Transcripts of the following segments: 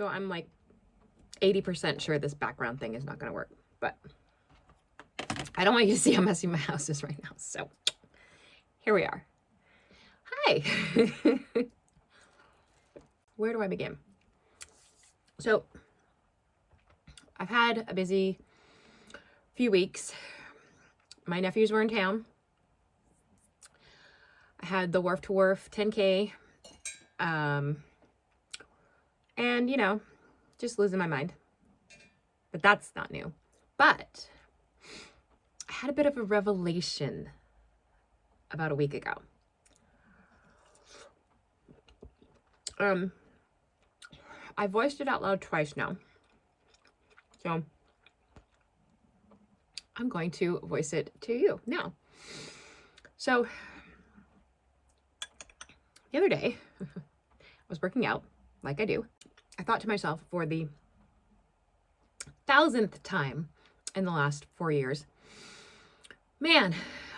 So I'm like 80% sure this background thing is not going to work, but I don't want you to see how messy my house is right now. So here we are. Hi. Where do I begin? So I've had a busy few weeks. My nephews were in town. I had the Wharf to Wharf 10K. And, you know, just losing my mind. But that's not new. But I had a bit of a revelation about a week ago. I voiced it out loud twice now. So I'm going to voice it to you now. So the other day, I was working out like I do. I thought to myself for the 1,000th time in the last 4 years, man,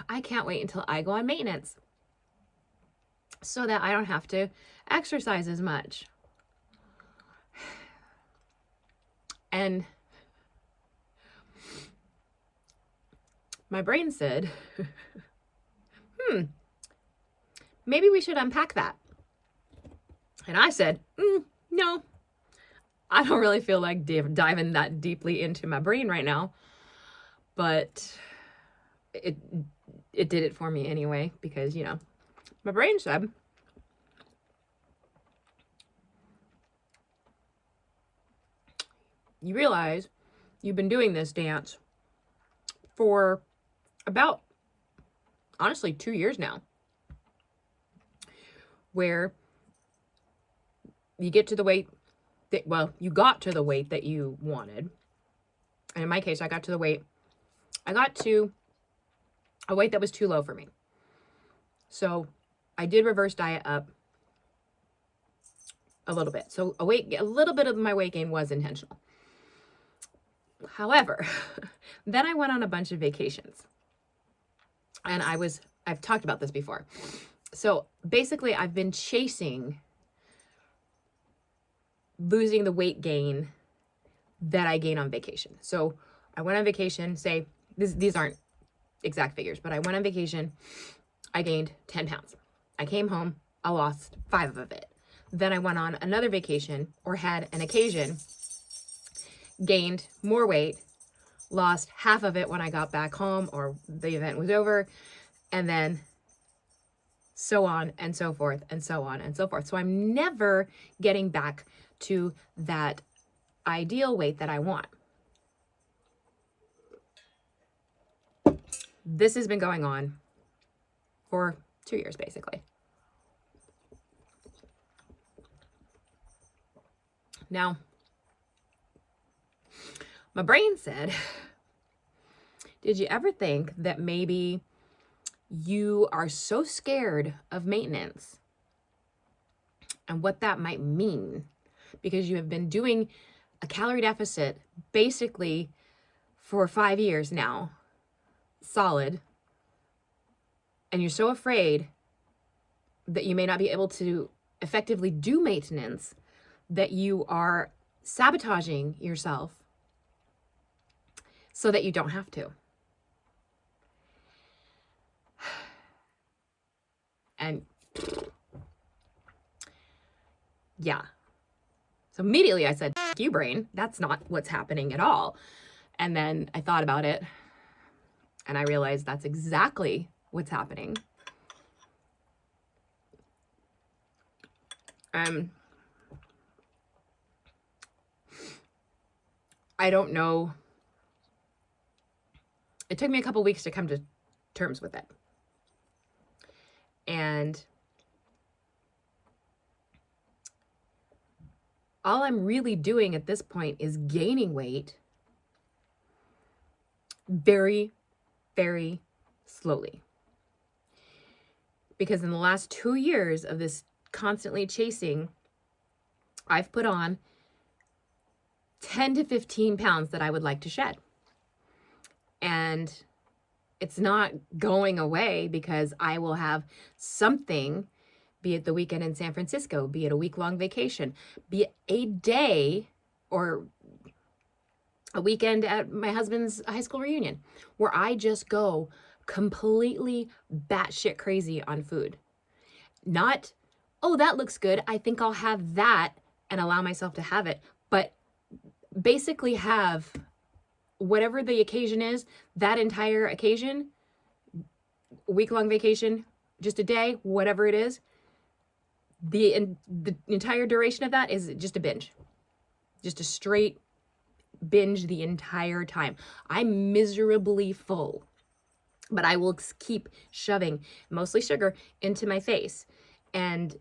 I can't wait until I go on maintenance so that I don't have to exercise as much. And my brain said, maybe we should unpack that. And I said, no, I don't really feel like diving that deeply into my brain right now. But it did it for me anyway, because, you know, my brain said, you realize you've been doing this dance for about, honestly, 2 years now, where you get to the weight that, well, you got to the weight that you wanted. And in my case, I got to a weight that was too low for me. So I did reverse diet up a little bit. So a little bit of my weight gain was intentional. However, then I went on a bunch of vacations. And I've talked about this before. So basically I've been chasing losing the weight gain that I gain on vacation. So I went on vacation, say, these aren't exact figures, but I went on vacation, I gained 10 pounds. I came home, I lost 5 of it. Then I went on another vacation or had an occasion, gained more weight, lost half of it when I got back home or the event was over, and then so on and so forth and so on and so forth. So I'm never getting back to that ideal weight that I want. This has been going on for 2 years, basically. Now, my brain said, did you ever think that maybe you are so scared of maintenance and what that might mean because you have been doing a calorie deficit basically for 5 years now, solid, and you're so afraid that you may not be able to effectively do maintenance that you are sabotaging yourself so that you don't have to. And yeah. So immediately I said, you brain, that's not what's happening at all. And then I thought about it and I realized that's exactly what's happening. I don't know. It took me a couple weeks to come to terms with it. And all I'm really doing at this point is gaining weight very, very slowly. Because in the last 2 years of this constantly chasing, I've put on 10 to 15 pounds that I would like to shed. And it's not going away because I will have something be it the weekend in San Francisco, be it a week-long vacation, be it a day or a weekend at my husband's high school reunion, where I just go completely batshit crazy on food. Not, oh, that looks good, I think I'll have that, and allow myself to have it, but basically have whatever the occasion is, that entire occasion, week-long vacation, just a day, whatever it is, the entire duration of that is just a binge. Just a straight binge the entire time. I'm miserably full, but I will keep shoving mostly sugar into my face. And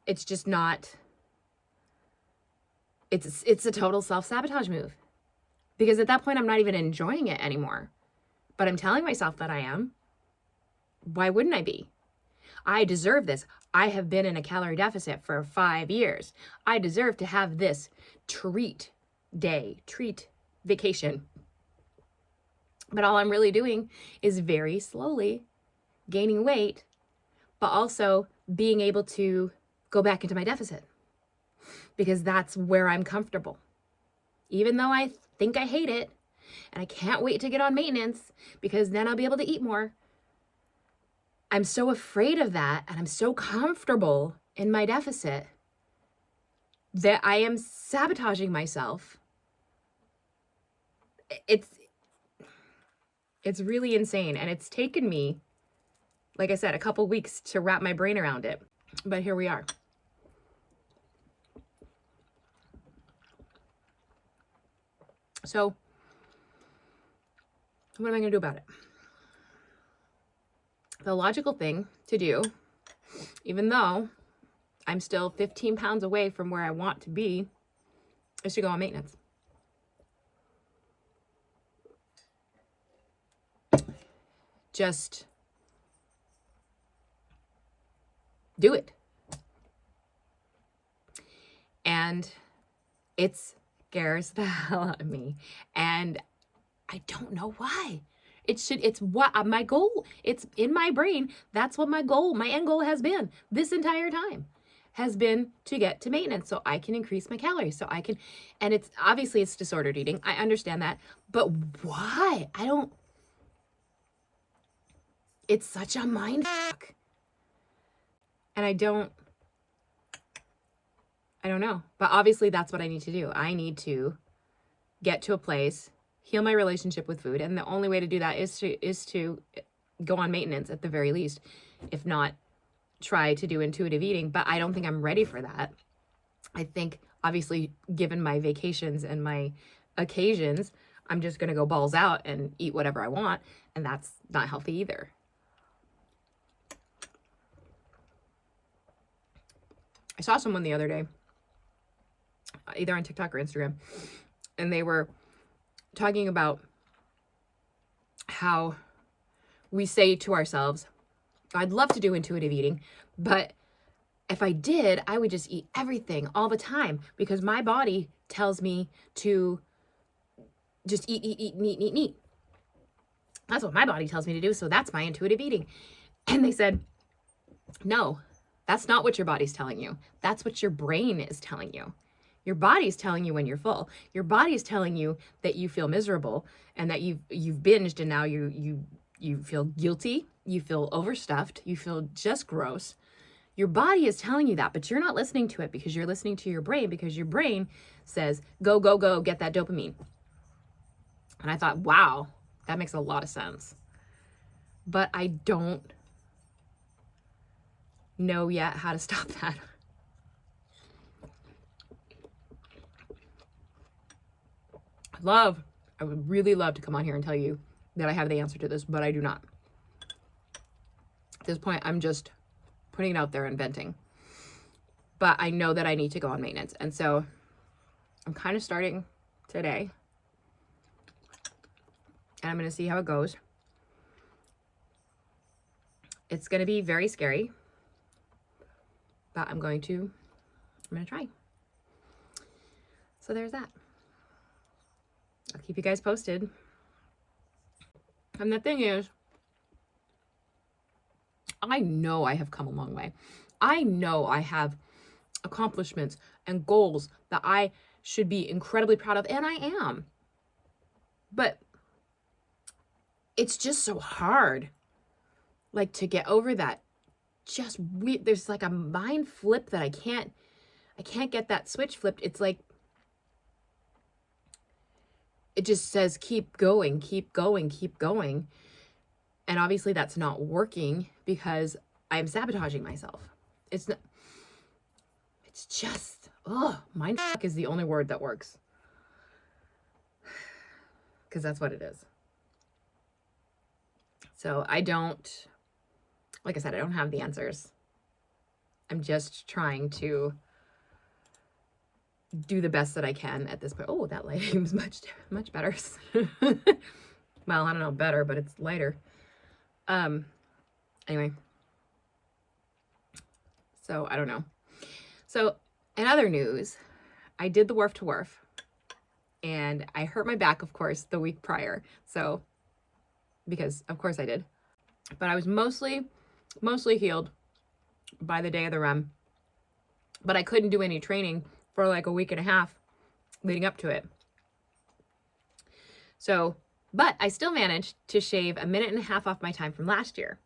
it's just not, it's a total self-sabotage move. Because at that point, I'm not even enjoying it anymore. But I'm telling myself that I am. Why wouldn't I be? I deserve this. I have been in a calorie deficit for 5 years. I deserve to have this treat day, treat vacation. But all I'm really doing is very slowly gaining weight, but also being able to go back into my deficit. Because that's where I'm comfortable. Even though I think I hate it, and I can't wait to get on maintenance because then I'll be able to eat more. I'm so afraid of that, and I'm so comfortable in my deficit that I am sabotaging myself. It's really insane, and it's taken me, like I said, a couple weeks to wrap my brain around it. But here we are. So, what am I going to do about it? The logical thing to do, even though I'm still 15 pounds away from where I want to be, is to go on maintenance. Just do it. And it scares the hell out of me. And I don't know why. It's what my goal, it's in my brain. That's what my end goal has been this entire time, has been to get to maintenance so I can increase my calories, so I can, and it's obviously it's disordered eating. I understand that, but why? It's such a mind fuck. And I don't know, but obviously that's what I need to do. I need to get to a place, heal my relationship with food. And the only way to do that is to go on maintenance at the very least, if not try to do intuitive eating. But I don't think I'm ready for that. I think obviously given my vacations and my occasions, I'm just going to go balls out and eat whatever I want. And that's not healthy either. I saw someone the other day, either on TikTok or Instagram, and they were talking about how we say to ourselves, I'd love to do intuitive eating, but if I did, I would just eat everything all the time because my body tells me to just eat. That's what my body tells me to do, so that's my intuitive eating. And they said, no, that's not what your body's telling you. That's what your brain is telling you. Your body's telling you when you're full. Your body's telling you that you feel miserable and that you've binged and now you feel guilty, you feel overstuffed, you feel just gross. Your body is telling you that, but you're not listening to it because you're listening to your brain, because your brain says, go, go, go, get that dopamine. And I thought, wow, that makes a lot of sense. But I don't know yet how to stop that. I would really love to come on here and tell you that I have the answer to this, but I do not. At this point, I'm just putting it out there and venting. But I know that I need to go on maintenance. And so I'm kind of starting today. And I'm going to see how it goes. It's going to be very scary. But I'm going to try. So there's that. I'll keep you guys posted. And the thing is, I know I have come a long way. I know I have accomplishments and goals that I should be incredibly proud of, and I am. But it's just so hard, like, to get over that. There's like a mind flip that I can't get that switch flipped. It's like, it just says, keep going, keep going, keep going. And obviously that's not working because I'm sabotaging myself. It's just, mind fuck is the only word that works. Because that's what it is. So like I said, I don't have the answers. I'm just trying to do the best that I can at this point. Oh, that lighting is much better. Well, I don't know, better, but it's lighter. Anyway. So, I don't know. So, in other news, I did the Wharf to Wharf. And I hurt my back, of course, the week prior. So, because, of course, I did. But I was mostly healed by the day of the run. But I couldn't do any training for like a week and a half leading up to it. So, but I still managed to shave 1.5 minutes off my time from last year.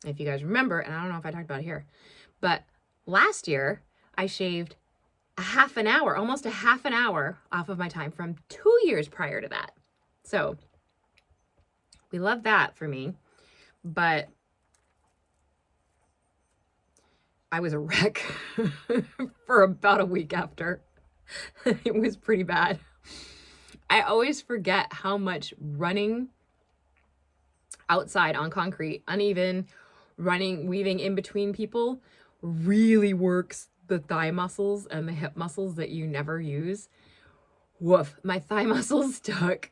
If you guys remember, and I don't know if I talked about it here, but last year I shaved almost a half an hour off of my time from 2 years prior to that. So we love that for me, but I was a wreck for about a week after. It was pretty bad. I always forget how much running outside on concrete, uneven, weaving in between people really works the thigh muscles and the hip muscles that you never use. Woof. My thigh muscles took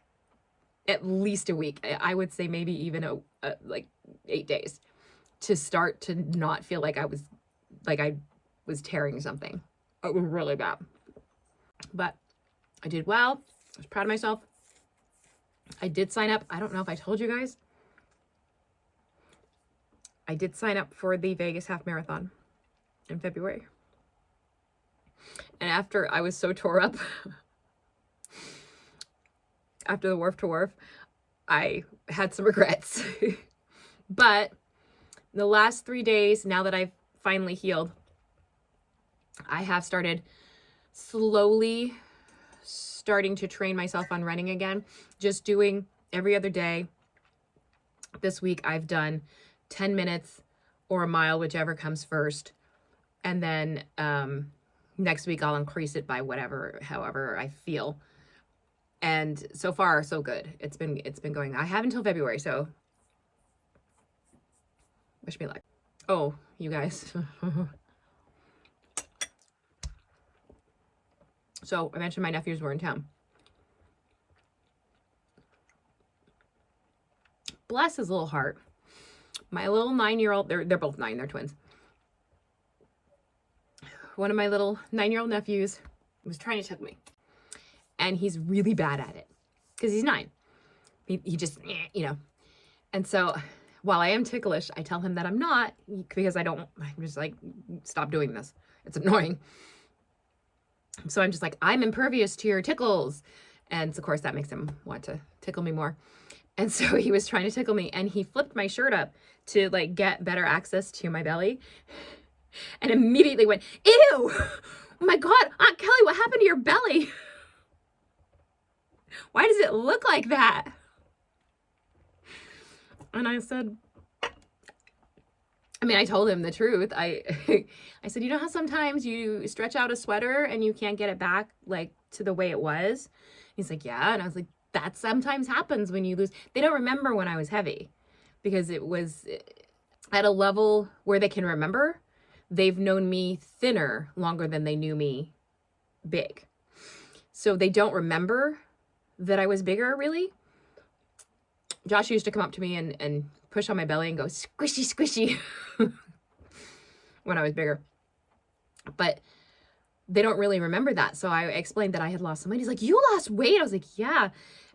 at least a week. I would say maybe even like 8 days to start to not feel like I was tearing something. It was really bad. But I did well. I was proud of myself. I did sign up. I don't know if I told you guys. I did sign up for the Vegas half marathon in February. And after I was so tore up, after the Wharf to Wharf, I had some regrets. But the last 3 days, now that I've finally healed, I have started slowly starting to train myself on running again, just doing every other day. This week I've done 10 minutes or a mile, whichever comes first. And then next week I'll increase it by however I feel. And so far, so good. It's been going. I have until February, so wish me luck. Oh, you guys. So I mentioned my nephews were in town. Bless his little heart. My little 9-year-old, they're both 9, they're twins. One of my little 9-year-old nephews was trying to tickle me. And he's really bad at it because he's 9. He just, And so while I am ticklish, I tell him that I'm not, because I'm just like, stop doing this. It's annoying. So I'm just like, I'm impervious to your tickles. And of course that makes him want to tickle me more. And so he was trying to tickle me and he flipped my shirt up to like get better access to my belly and immediately went, ew, oh my God, Aunt Kelly, what happened to your belly? Why does it look like that? And I said, I told him the truth. I said, you know how sometimes you stretch out a sweater and you can't get it back like to the way it was? He's like, yeah. And I was like, that sometimes happens when you lose. They don't remember when I was heavy because it was at a level where they can remember. They've known me thinner longer than they knew me big. So they don't remember that I was bigger, really. Josh used to come up to me and push on my belly and go, squishy, squishy, when I was bigger. But they don't really remember that. So I explained that I had lost some weight. He's like, you lost weight? I was like, yeah.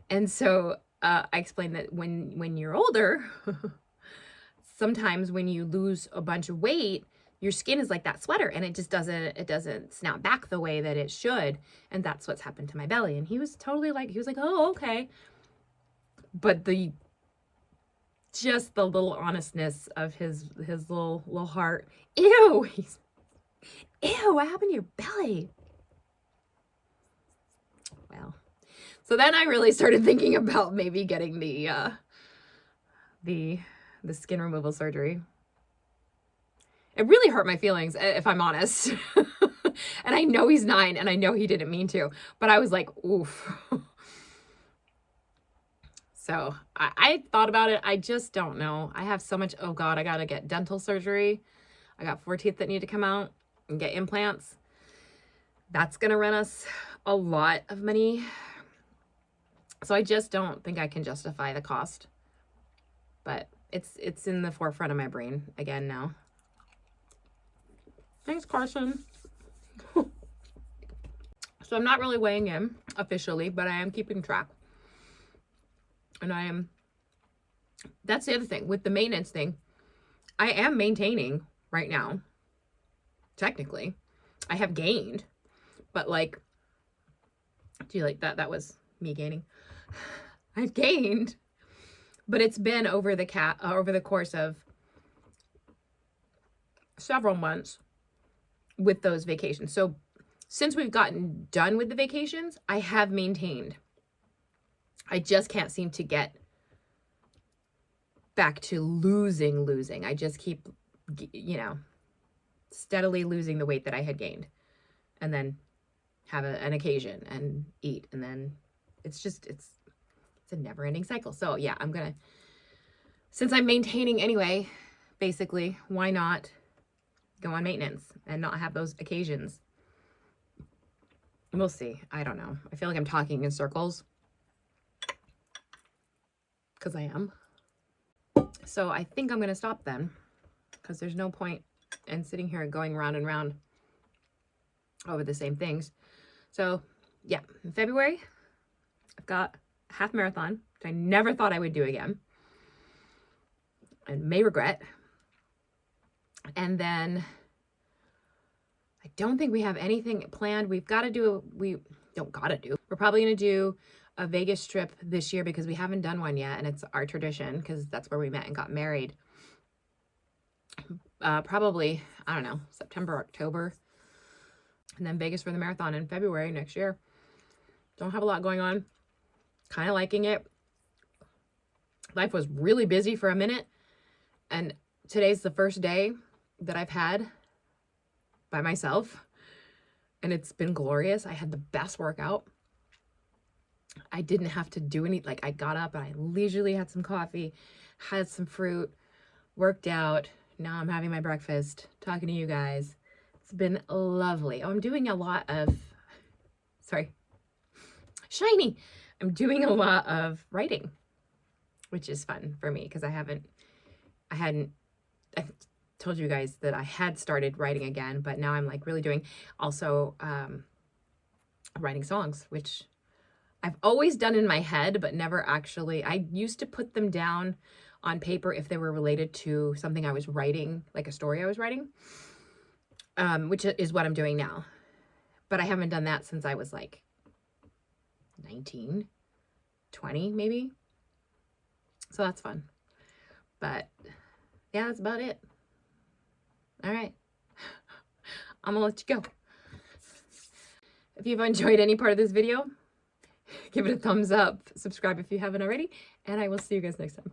And so I explained that when you're older, sometimes when you lose a bunch of weight, your skin is like that sweater and it just doesn't snap back the way that it should. And that's what's happened to my belly. And he was totally like, oh, okay. But just the little honestness of his little heart. Ew, what happened to your belly? Well, so then I really started thinking about maybe getting the skin removal surgery. It really hurt my feelings, if I'm honest. And I know he's 9 and I know he didn't mean to, but I was like, oof. So I thought about it. I just don't know. I have so much, oh God, I got to get dental surgery. I got 4 teeth that need to come out and get implants. That's going to run us a lot of money. So I just don't think I can justify the cost. But it's in the forefront of my brain again now. Thanks, Carson. So I'm not really weighing in officially, but I am keeping track. And that's the other thing with the maintenance thing. I am maintaining right now. Technically, I have gained, but like, do you like that? That was me gaining. I've gained, but it's been over the course of several months with those vacations. So since we've gotten done with the vacations, I have maintained. I just can't seem to get back to losing. I just keep, steadily losing the weight that I had gained, and then have an occasion and eat. And then it's a never ending cycle. So yeah, since I'm maintaining anyway, basically, why not go on maintenance and not have those occasions? We'll see. I don't know. I feel like I'm talking in circles. Because I am. So I think I'm going to stop then, because there's no point in sitting here going round and round over the same things. So yeah, in February, I've got a half marathon, which I never thought I would do again and may regret. And then I don't think we have anything planned. We're probably going to do a Vegas trip this year because we haven't done one yet, and it's our tradition because that's where we met and got married. Probably, I don't know, September, October, and then Vegas for the marathon in February next year. Don't have a lot going on. Kind of liking it. Life was really busy for a minute, and today's the first day that I've had by myself, and it's been glorious. I had the best workout. I didn't have to do any, I got up and I leisurely had some coffee, had some fruit, worked out. Now I'm having my breakfast, talking to you guys. It's been lovely. Oh, I'm doing a lot of, shiny. I'm doing a lot of writing, which is fun for me because I told you guys that I had started writing again, but now I'm really doing also writing songs, which I've always done in my head, but never actually. I used to put them down on paper if they were related to something I was writing, like a story I was writing, which is what I'm doing now. But I haven't done that since I was 19, 20 maybe. So that's fun. But yeah, that's about it. All right. I'm gonna let you go. If you've enjoyed any part of this video, give it a thumbs up, subscribe if you haven't already, and I will see you guys next time.